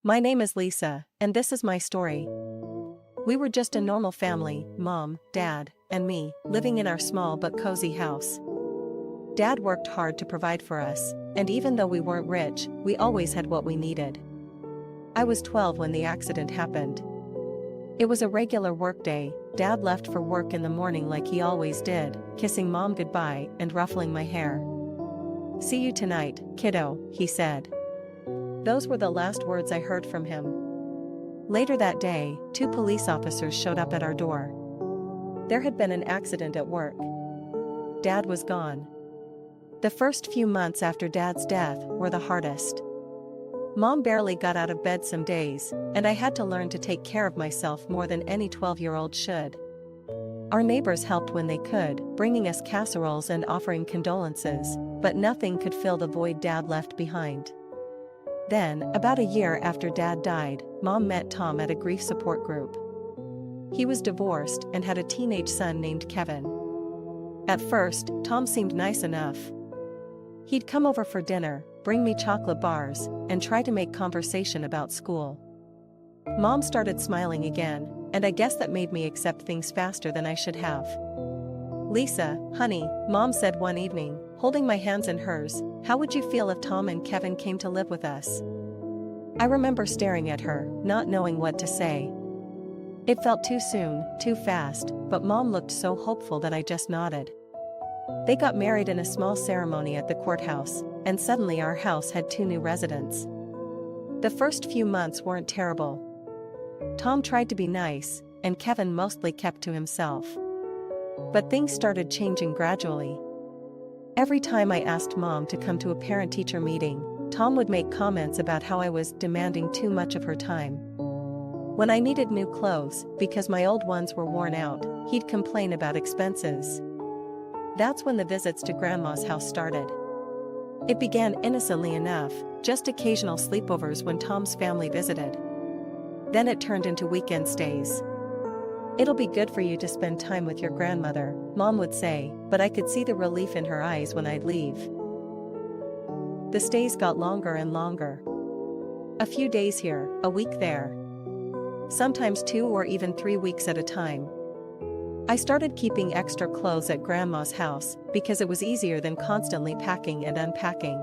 My name is Lisa, and this is my story. We were just a normal family, mom, dad, and me, living in our small but cozy house. Dad worked hard to provide for us, and even though we weren't rich, we always had what we needed. I was 12 when the accident happened. It was a regular work day. Dad left for work in the morning like he always did, kissing mom goodbye and ruffling my hair. "See you tonight, kiddo," he said. Those were the last words I heard from him. Later that day, 2 police officers showed up at our door. There had been an accident at work. Dad was gone. The first few months after Dad's death were the hardest. Mom barely got out of bed some days, and I had to learn to take care of myself more than any 12-year-old should. Our neighbors helped when they could, bringing us casseroles and offering condolences, but nothing could fill the void Dad left behind. Then, about a year after Dad died, Mom met Tom at a grief support group. He was divorced and had a teenage son named Kevin. At first, Tom seemed nice enough. He'd come over for dinner, bring me chocolate bars, and try to make conversation about school. Mom started smiling again, and I guess that made me accept things faster than I should have. "Lisa, honey," Mom said one evening, holding my hands in hers, "how would you feel if Tom and Kevin came to live with us?" I remember staring at her, not knowing what to say. It felt too soon, too fast, but Mom looked so hopeful that I just nodded. They got married in a small ceremony at the courthouse, and suddenly our house had 2 new residents. The first few months weren't terrible. Tom tried to be nice, and Kevin mostly kept to himself. But things started changing gradually. Every time I asked Mom to come to a parent-teacher meeting, Tom would make comments about how I was demanding too much of her time. When I needed new clothes, because my old ones were worn out, he'd complain about expenses. That's when the visits to Grandma's house started. It began innocently enough, just occasional sleepovers when Tom's family visited. Then it turned into weekend stays. "It'll be good for you to spend time with your grandmother," Mom would say, but I could see the relief in her eyes when I'd leave. The stays got longer and longer. A few days here, a week there. Sometimes 2 or even 3 weeks at a time. I started keeping extra clothes at Grandma's house because it was easier than constantly packing and unpacking.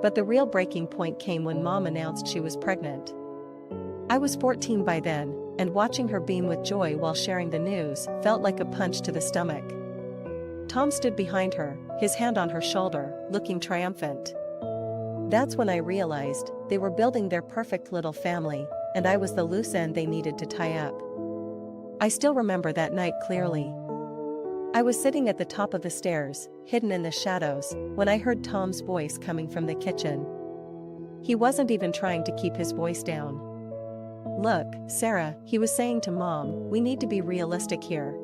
But the real breaking point came when Mom announced she was pregnant. I was 14 by then, and watching her beam with joy while sharing the news felt like a punch to the stomach. Tom stood behind her, his hand on her shoulder, looking triumphant. That's when I realized they were building their perfect little family, and I was the loose end they needed to tie up. I still remember that night clearly. I was sitting at the top of the stairs, hidden in the shadows, when I heard Tom's voice coming from the kitchen. He wasn't even trying to keep his voice down. "Look, Sarah," he was saying to Mom, "we need to be realistic here.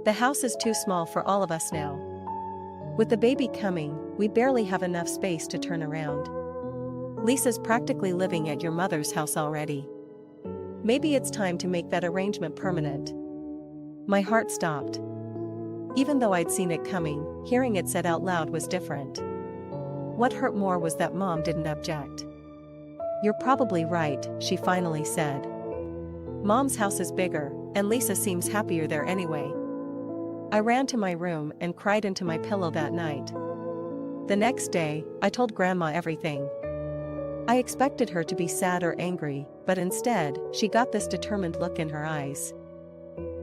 The house is too small for all of us now. With the baby coming, we barely have enough space to turn around. Lisa's practically living at your mother's house already. Maybe it's time to make that arrangement permanent." My heart stopped. Even though I'd seen it coming, hearing it said out loud was different. What hurt more was that Mom didn't object. "You're probably right," she finally said. "Mom's house is bigger, and Lisa seems happier there anyway." I ran to my room and cried into my pillow that night. The next day, I told Grandma everything. I expected her to be sad or angry, but instead, she got this determined look in her eyes.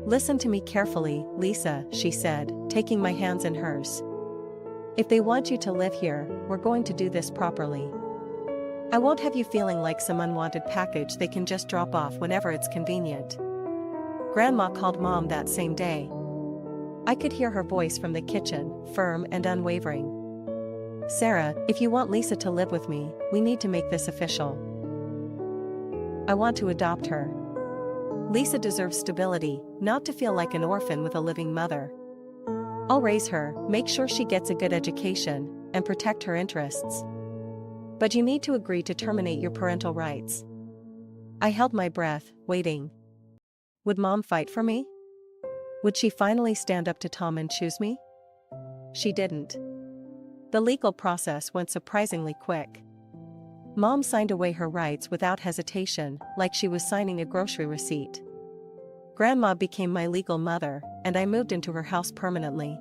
"Listen to me carefully, Lisa," she said, taking my hands in hers. "If they want you to live here, we're going to do this properly. I won't have you feeling like some unwanted package they can just drop off whenever it's convenient." Grandma called Mom that same day. I could hear her voice from the kitchen, firm and unwavering. "Sarah, if you want Lisa to live with me, we need to make this official. I want to adopt her. Lisa deserves stability, not to feel like an orphan with a living mother. I'll raise her, make sure she gets a good education, and protect her interests. But you need to agree to terminate your parental rights." I held my breath, waiting. Would Mom fight for me? Would she finally stand up to Tom and choose me? She didn't. The legal process went surprisingly quick. Mom signed away her rights without hesitation, like she was signing a grocery receipt. Grandma became my legal mother, and I moved into her house permanently.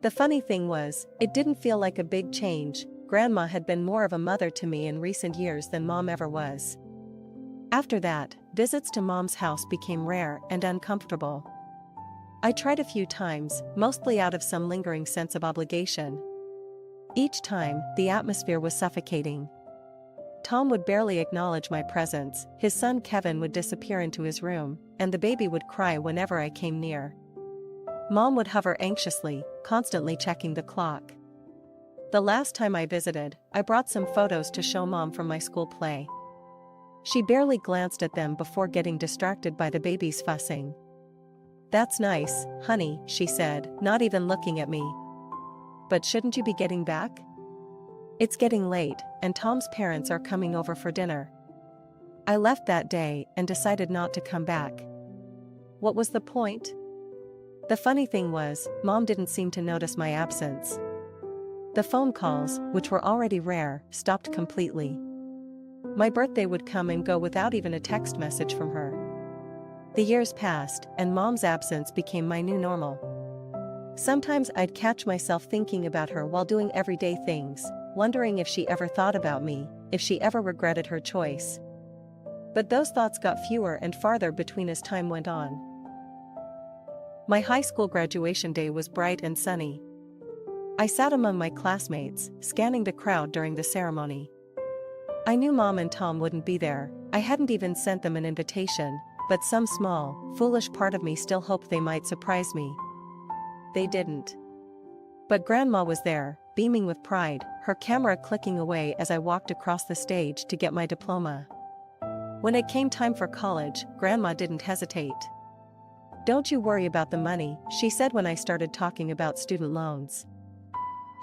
The funny thing was, it didn't feel like a big change. Grandma had been more of a mother to me in recent years than Mom ever was. After that, visits to Mom's house became rare and uncomfortable. I tried a few times, mostly out of some lingering sense of obligation. Each time, the atmosphere was suffocating. Tom would barely acknowledge my presence, his son Kevin would disappear into his room, and the baby would cry whenever I came near. Mom would hover anxiously, constantly checking the clock. The last time I visited, I brought some photos to show Mom from my school play. She barely glanced at them before getting distracted by the baby's fussing. "That's nice, honey," she said, not even looking at me. "But shouldn't you be getting back? It's getting late, and Tom's parents are coming over for dinner." I left that day and decided not to come back. What was the point? The funny thing was, Mom didn't seem to notice my absence. The phone calls, which were already rare, stopped completely. My birthday would come and go without even a text message from her. The years passed, and Mom's absence became my new normal. Sometimes I'd catch myself thinking about her while doing everyday things, wondering if she ever thought about me, if she ever regretted her choice. But those thoughts got fewer and farther between as time went on. My high school graduation day was bright and sunny. I sat among my classmates, scanning the crowd during the ceremony. I knew Mom and Tom wouldn't be there. I hadn't even sent them an invitation, but some small, foolish part of me still hoped they might surprise me. They didn't. But Grandma was there, beaming with pride, her camera clicking away as I walked across the stage to get my diploma. When it came time for college, Grandma didn't hesitate. "Don't you worry about the money," she said when I started talking about student loans.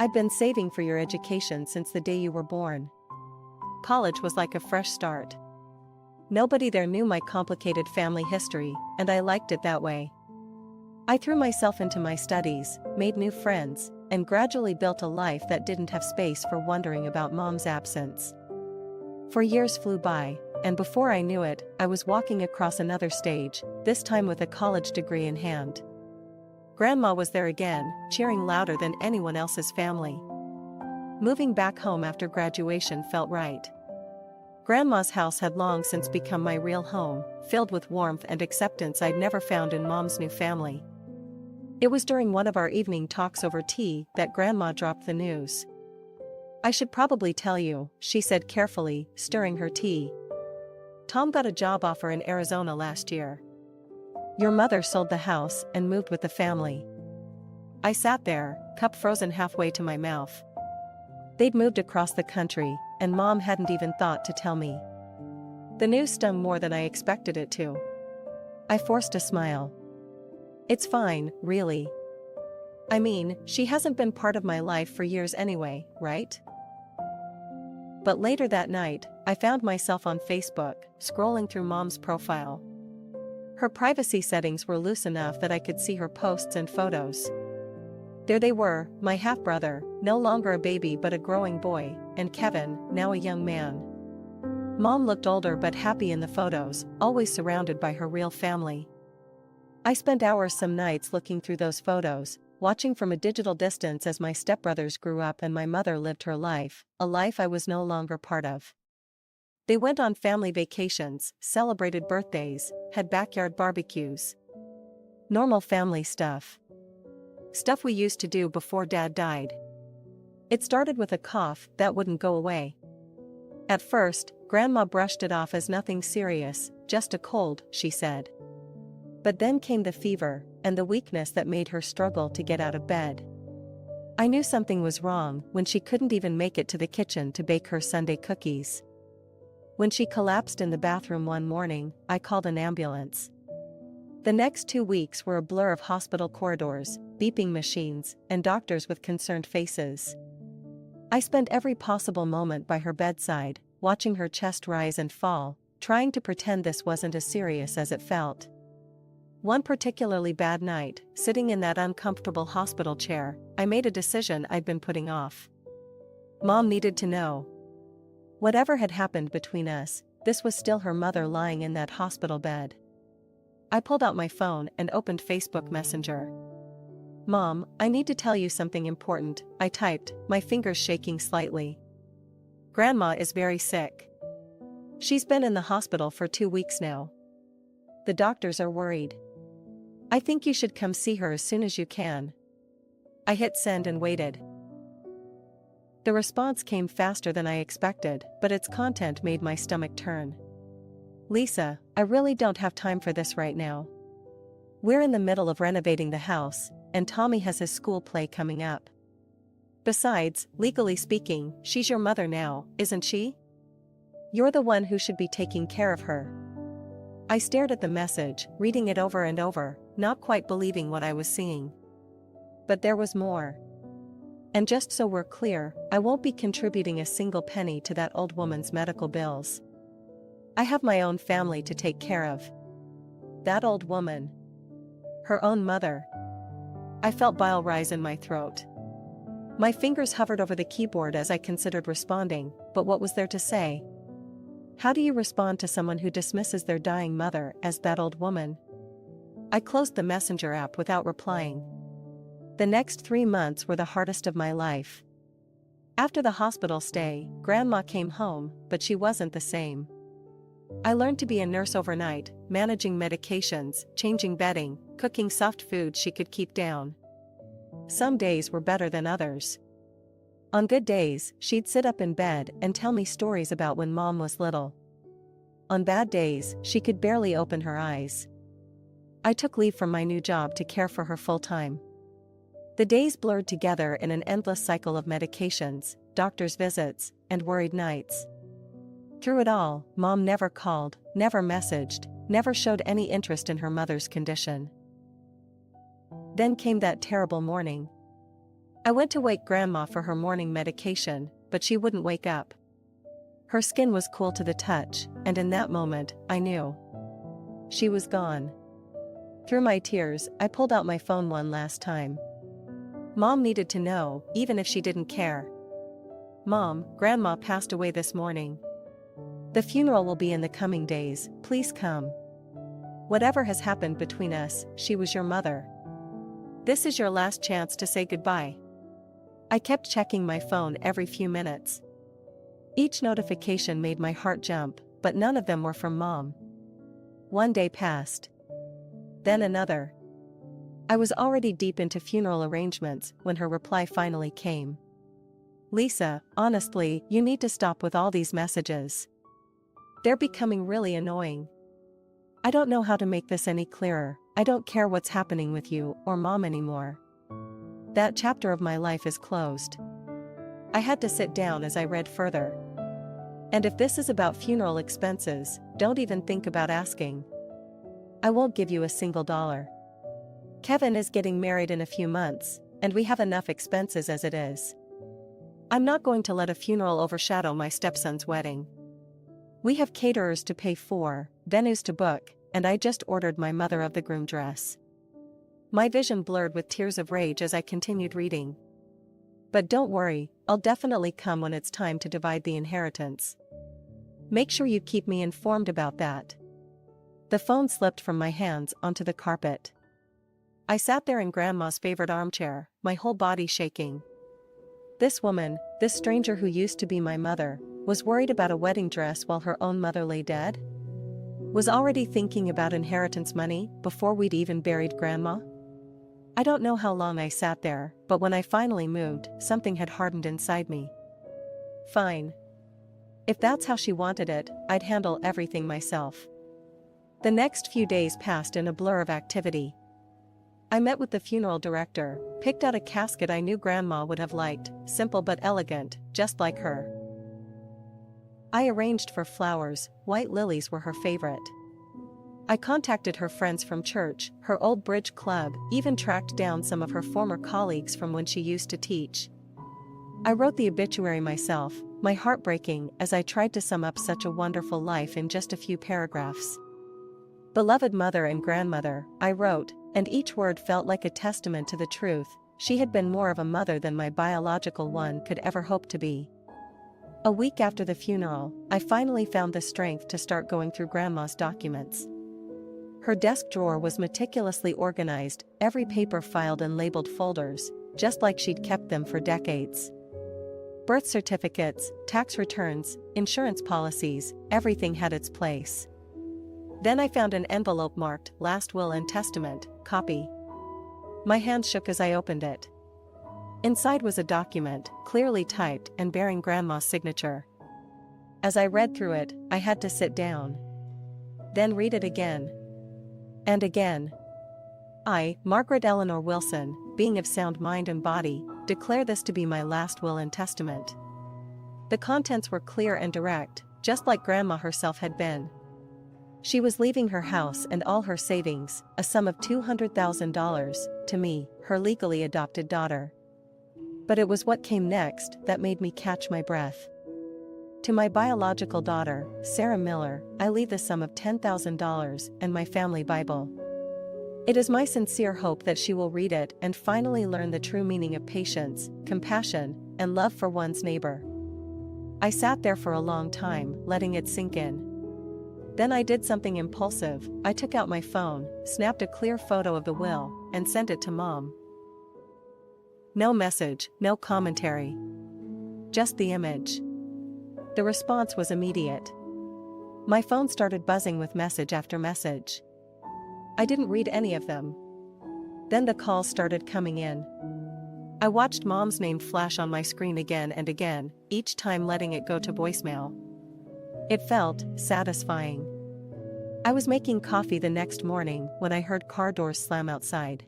"I've been saving for your education since the day you were born." College was like a fresh start. Nobody there knew my complicated family history, and I liked it that way. I threw myself into my studies, made new friends, and gradually built a life that didn't have space for wondering about Mom's absence. For years flew by, and before I knew it, I was walking across another stage, this time with a college degree in hand. Grandma was there again, cheering louder than anyone else's family. Moving back home after graduation felt right. Grandma's house had long since become my real home, filled with warmth and acceptance I'd never found in Mom's new family. It was during one of our evening talks over tea that Grandma dropped the news. "I should probably tell you," she said carefully, stirring her tea. "Tom got a job offer in Arizona last year. Your mother sold the house and moved with the family." I sat there, cup frozen halfway to my mouth. They'd moved across the country, and Mom hadn't even thought to tell me. The news stung more than I expected it to. I forced a smile. "It's fine, really. I mean, she hasn't been part of my life for years anyway, right?" But later that night, I found myself on Facebook, scrolling through Mom's profile. Her privacy settings were loose enough that I could see her posts and photos. There they were, my half-brother, no longer a baby but a growing boy, and Kevin, now a young man. Mom looked older but happy in the photos, always surrounded by her real family. I spent hours some nights looking through those photos, watching from a digital distance as my stepbrothers grew up and my mother lived her life, a life I was no longer part of. They went on family vacations, celebrated birthdays, had backyard barbecues. Normal family stuff. Stuff we used to do before Dad died. It started with a cough that wouldn't go away. At first, Grandma brushed it off as nothing serious, just a cold, she said. But then came the fever, and the weakness that made her struggle to get out of bed. I knew something was wrong when she couldn't even make it to the kitchen to bake her Sunday cookies. When she collapsed in the bathroom one morning, I called an ambulance. The next 2 weeks were a blur of hospital corridors, beeping machines, and doctors with concerned faces. I spent every possible moment by her bedside, watching her chest rise and fall, trying to pretend this wasn't as serious as it felt. One particularly bad night, sitting in that uncomfortable hospital chair, I made a decision I'd been putting off. Mom needed to know. Whatever had happened between us, this was still her mother lying in that hospital bed. I pulled out my phone and opened Facebook Messenger. "Mom, I need to tell you something important," I typed, my fingers shaking slightly. "Grandma is very sick. She's been in the hospital for 2 weeks now. The doctors are worried. I think you should come see her as soon as you can." I hit send and waited. The response came faster than I expected, but its content made my stomach turn. "Lisa, I really don't have time for this right now. We're in the middle of renovating the house, and Tommy has his school play coming up. Besides, legally speaking, she's your mother now, isn't she? You're the one who should be taking care of her." I stared at the message, reading it over and over, not quite believing what I was seeing. But there was more. "And just so we're clear, I won't be contributing a single penny to that old woman's medical bills. I have my own family to take care of." That old woman. Her own mother. I felt bile rise in my throat. My fingers hovered over the keyboard as I considered responding, but what was there to say? How do you respond to someone who dismisses their dying mother as that old woman? I closed the Messenger app without replying. The next 3 months were the hardest of my life. After the hospital stay, Grandma came home, but she wasn't the same. I learned to be a nurse overnight, managing medications, changing bedding, cooking soft food she could keep down. Some days were better than others. On good days, she'd sit up in bed and tell me stories about when Mom was little. On bad days, she could barely open her eyes. I took leave from my new job to care for her full-time. The days blurred together in an endless cycle of medications, doctor's visits, and worried nights. Through it all, Mom never called, never messaged, never showed any interest in her mother's condition. Then came that terrible morning. I went to wake Grandma for her morning medication, but she wouldn't wake up. Her skin was cool to the touch, and in that moment, I knew. She was gone. Through my tears, I pulled out my phone one last time. Mom needed to know, even if she didn't care. "Mom, Grandma passed away this morning. The funeral will be in the coming days, please come. Whatever has happened between us, she was your mother. This is your last chance to say goodbye." I kept checking my phone every few minutes. Each notification made my heart jump, but none of them were from Mom. One day passed. Then another. I was already deep into funeral arrangements when her reply finally came. "Lisa, honestly, you need to stop with all these messages. They're becoming really annoying. I don't know how to make this any clearer. I don't care what's happening with you or Mom anymore. That chapter of my life is closed." I had to sit down as I read further. "And if this is about funeral expenses, don't even think about asking. I won't give you a single dollar. Kevin is getting married in a few months, and we have enough expenses as it is. I'm not going to let a funeral overshadow my stepson's wedding. We have caterers to pay for, venues to book, and I just ordered my mother of the groom dress." My vision blurred with tears of rage as I continued reading. "But don't worry, I'll definitely come when it's time to divide the inheritance. Make sure you keep me informed about that." The phone slipped from my hands onto the carpet. I sat there in Grandma's favorite armchair, my whole body shaking. This woman, this stranger who used to be my mother, was worried about a wedding dress while her own mother lay dead? Was already thinking about inheritance money before we'd even buried Grandma? I don't know how long I sat there, but when I finally moved, something had hardened inside me. Fine. If that's how she wanted it, I'd handle everything myself. The next few days passed in a blur of activity. I met with the funeral director, picked out a casket I knew Grandma would have liked, simple but elegant, just like her. I arranged for flowers, white lilies were her favorite. I contacted her friends from church, her old bridge club, even tracked down some of her former colleagues from when she used to teach. I wrote the obituary myself, my heart breaking as I tried to sum up such a wonderful life in just a few paragraphs. "Beloved mother and grandmother," I wrote, and each word felt like a testament to the truth. She had been more of a mother than my biological one could ever hope to be. A week after the funeral, I finally found the strength to start going through Grandma's documents. Her desk drawer was meticulously organized, every paper filed in labeled folders, just like she'd kept them for decades. Birth certificates, tax returns, insurance policies, everything had its place. Then I found an envelope marked Last Will and Testament, copy. My hand shook as I opened it. Inside was a document, clearly typed and bearing Grandma's signature. As I read through it, I had to sit down. Then read it again. And again. I, Margaret Eleanor Wilson, being of sound mind and body, declare this to be my last will and testament. The contents were clear and direct, just like Grandma herself had been. She was leaving her house and all her savings, a sum of $200,000, to me, her legally adopted daughter. But it was what came next that made me catch my breath. To my biological daughter, Sarah Miller, I leave the sum of $10,000 and my family Bible. It is my sincere hope that she will read it and finally learn the true meaning of patience, compassion, and love for one's neighbor. I sat there for a long time, letting it sink in. Then I did something impulsive. I took out my phone, snapped a clear photo of the will, and sent it to Mom. No message, no commentary. Just the image. The response was immediate. My phone started buzzing with message after message. I didn't read any of them. Then the calls started coming in. I watched Mom's name flash on my screen again and again, each time letting it go to voicemail. It felt satisfying. I was making coffee the next morning when I heard car doors slam outside.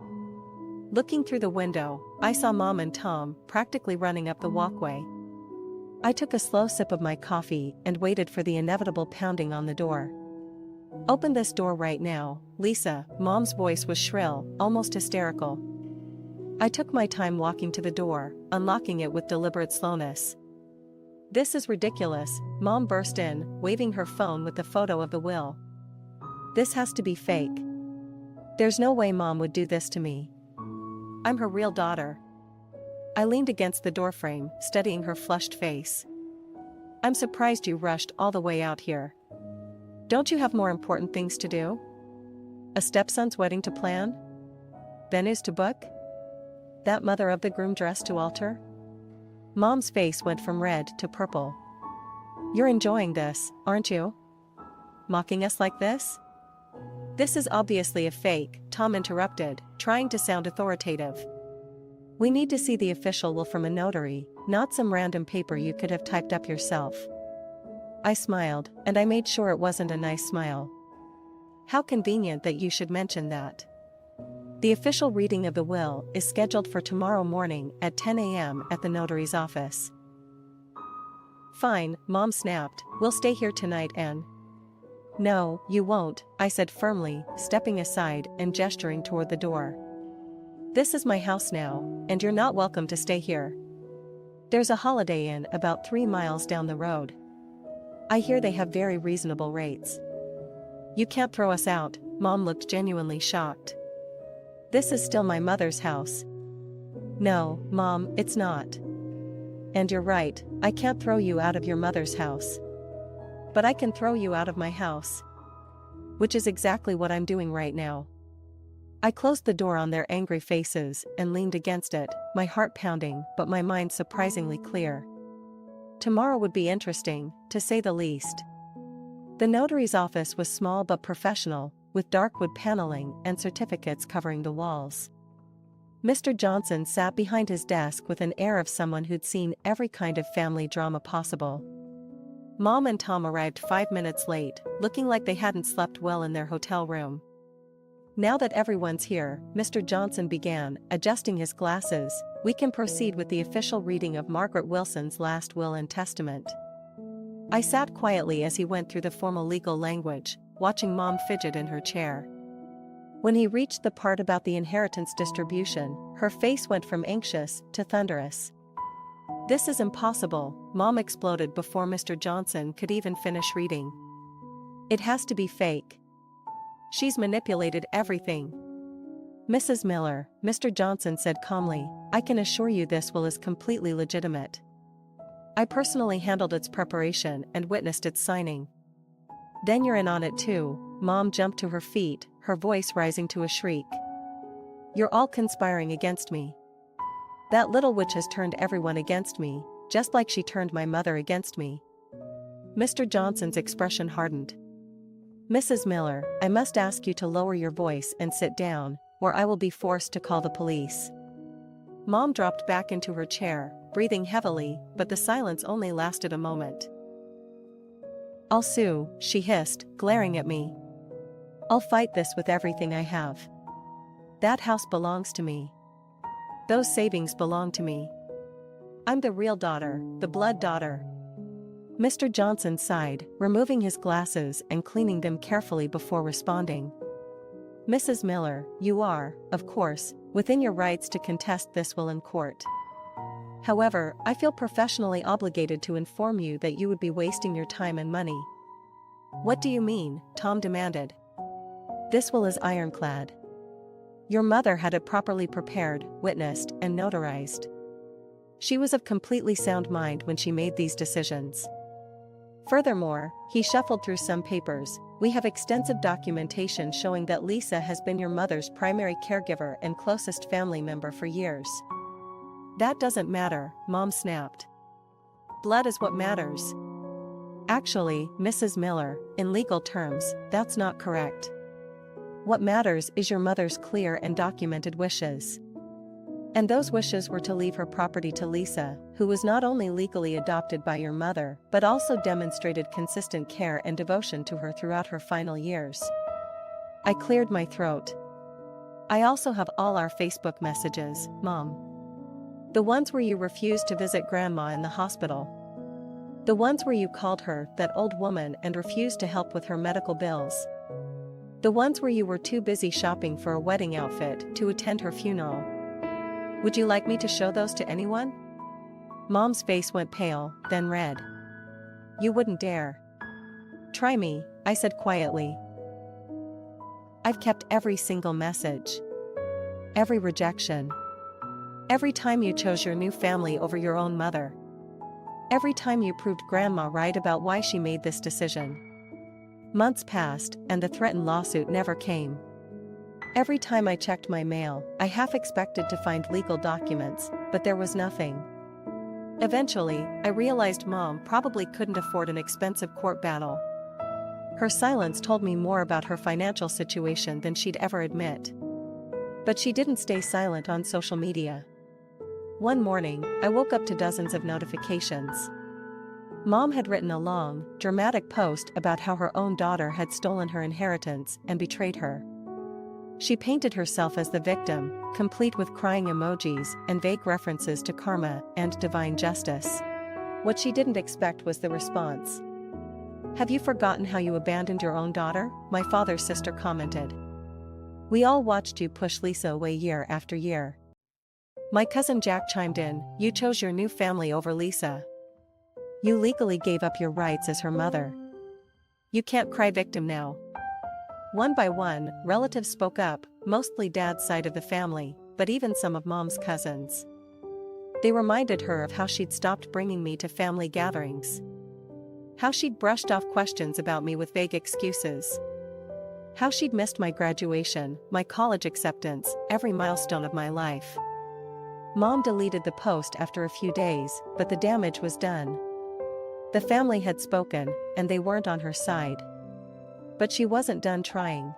Looking through the window, I saw Mom and Tom practically running up the walkway. I took a slow sip of my coffee and waited for the inevitable pounding on the door. "Open this door right now, Lisa," Mom's voice was shrill, almost hysterical. I took my time walking to the door, unlocking it with deliberate slowness. "This is ridiculous," Mom burst in, waving her phone with the photo of the will. "This has to be fake. There's no way Mom would do this to me. I'm her real daughter." I leaned against the doorframe, studying her flushed face. "I'm surprised you rushed all the way out here. Don't you have more important things to do? A stepson's wedding to plan? Venues to book? That mother of the groom dress to alter?" Mom's face went from red to purple. "You're enjoying this, aren't you? Mocking us like this?" "This is obviously a fake," Tom interrupted, trying to sound authoritative. "We need to see the official will from a notary, not some random paper you could have typed up yourself." I smiled, and I made sure it wasn't a nice smile. "How convenient that you should mention that. The official reading of the will is scheduled for tomorrow morning at 10 a.m. at the notary's office." "Fine," Mom snapped, "we'll stay here tonight and—" "No, you won't," I said firmly, stepping aside and gesturing toward the door. "This is my house now, and you're not welcome to stay here. There's a Holiday Inn about 3 miles down the road. I hear they have very reasonable rates." "You can't throw us out," Mom looked genuinely shocked. "This is still my mother's house." "No, Mom, it's not. And you're right, I can't throw you out of your mother's house. But I can throw you out of my house. Which is exactly what I'm doing right now." I closed the door on their angry faces and leaned against it, my heart pounding but my mind surprisingly clear. Tomorrow would be interesting, to say the least. The notary's office was small but professional, with dark wood paneling and certificates covering the walls. Mr. Johnson sat behind his desk with an air of someone who'd seen every kind of family drama possible. Mom and Tom arrived 5 minutes late, looking like they hadn't slept well in their hotel room. "Now that everyone's here," Mr. Johnson began, adjusting his glasses, "we can proceed with the official reading of Margaret Wilson's last will and testament." I sat quietly as he went through the formal legal language, watching Mom fidget in her chair. When he reached the part about the inheritance distribution, her face went from anxious to thunderous. "This is impossible," Mom exploded before Mr. Johnson could even finish reading. "It has to be fake. She's manipulated everything." "Mrs. Miller," Mr. Johnson said calmly, "I can assure you this will is completely legitimate. I personally handled its preparation and witnessed its signing. Then you're in on it too. Mom jumped to her feet, her voice rising to a shriek. You're all conspiring against me. That little witch has turned everyone against me, just like she turned my mother against me. Mr. Johnson's expression hardened. Mrs. Miller, I must ask you to lower your voice and sit down, or I will be forced to call the police. Mom dropped back into her chair, breathing heavily, but the silence only lasted a moment. I'll sue, she hissed, glaring at me. I'll fight this with everything I have. That house belongs to me. Those savings belong to me. I'm the real daughter, the blood daughter. Mr. Johnson sighed, removing his glasses and cleaning them carefully before responding. Mrs. Miller, you are, of course, within your rights to contest this will in court. However, I feel professionally obligated to inform you that you would be wasting your time and money. What do you mean? Tom demanded. This will is ironclad. Your mother had it properly prepared, witnessed, and notarized. She was of completely sound mind when she made these decisions. Furthermore, he shuffled through some papers. We have extensive documentation showing that Lisa has been your mother's primary caregiver and closest family member for years. That doesn't matter, Mom snapped. Blood is what matters. Actually, Mrs. Miller, in legal terms, that's not correct. What matters is your mother's clear and documented wishes. And those wishes were to leave her property to Lisa, who was not only legally adopted by your mother, but also demonstrated consistent care and devotion to her throughout her final years. I cleared my throat. I also have all our Facebook messages, Mom. The ones where you refused to visit Grandma in the hospital. The ones where you called her that old woman and refused to help with her medical bills. The ones where you were too busy shopping for a wedding outfit to attend her funeral. Would you like me to show those to anyone? Mom's face went pale, then red. You wouldn't dare. Try me, I said quietly. I've kept every single message. Every rejection. Every time you chose your new family over your own mother. Every time you proved Grandma right about why she made this decision. Months passed, and the threatened lawsuit never came. Every time I checked my mail, I half expected to find legal documents, but there was nothing. Eventually, I realized Mom probably couldn't afford an expensive court battle. Her silence told me more about her financial situation than she'd ever admit. But she didn't stay silent on social media. One morning, I woke up to dozens of notifications. Mom had written a long, dramatic post about how her own daughter had stolen her inheritance and betrayed her. She painted herself as the victim, complete with crying emojis and vague references to karma and divine justice. What she didn't expect was the response. Have you forgotten how you abandoned your own daughter? My father's sister commented. We all watched you push Lisa away year after year. My cousin Jack chimed in, you chose your new family over Lisa. You legally gave up your rights as her mother. You can't cry victim now. One by one, relatives spoke up, mostly Dad's side of the family, but even some of Mom's cousins. They reminded her of how she'd stopped bringing me to family gatherings. How she'd brushed off questions about me with vague excuses. How she'd missed my graduation, my college acceptance, every milestone of my life. Mom deleted the post after a few days, but the damage was done. The family had spoken, and they weren't on her side. But she wasn't done trying.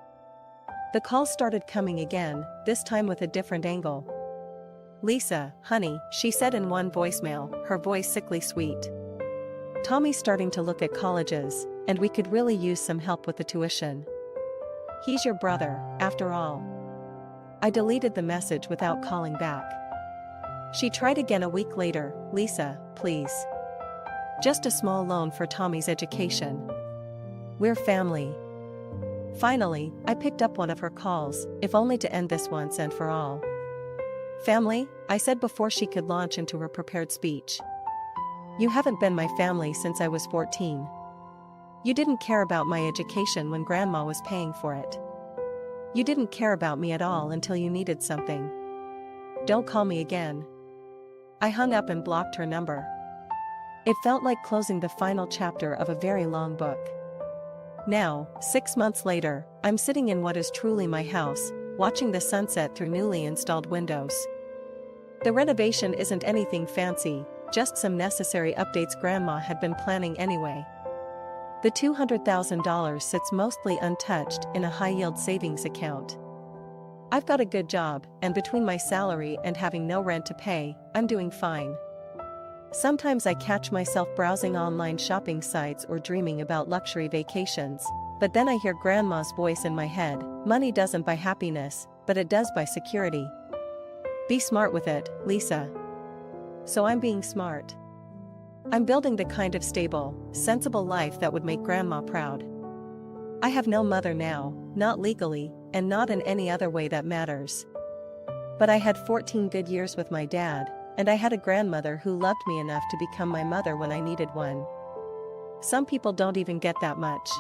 The calls started coming again, this time with a different angle. Lisa, honey, she said in one voicemail, her voice sickly sweet. Tommy's starting to look at colleges, and we could really use some help with the tuition. He's your brother, after all. I deleted the message without calling back. She tried again a week later, Lisa, please. Just a small loan for Tommy's education. We're family. Finally, I picked up one of her calls, if only to end this once and for all. Family, I said before she could launch into her prepared speech. You haven't been my family since I was 14. You didn't care about my education when Grandma was paying for it. You didn't care about me at all until you needed something. Don't call me again. I hung up and blocked her number. It felt like closing the final chapter of a very long book. Now, 6 months later, I'm sitting in what is truly my house, watching the sunset through newly installed windows. The renovation isn't anything fancy, just some necessary updates Grandma had been planning anyway. The $200,000 sits mostly untouched in a high-yield savings account. I've got a good job, and between my salary and having no rent to pay, I'm doing fine. Sometimes I catch myself browsing online shopping sites or dreaming about luxury vacations, but then I hear Grandma's voice in my head, money doesn't buy happiness, but it does buy security. Be smart with it, Lisa. So I'm being smart. I'm building the kind of stable, sensible life that would make Grandma proud. I have no mother now, not legally, and not in any other way that matters. But I had 14 good years with my dad, and I had a grandmother who loved me enough to become my mother when I needed one. Some people don't even get that much.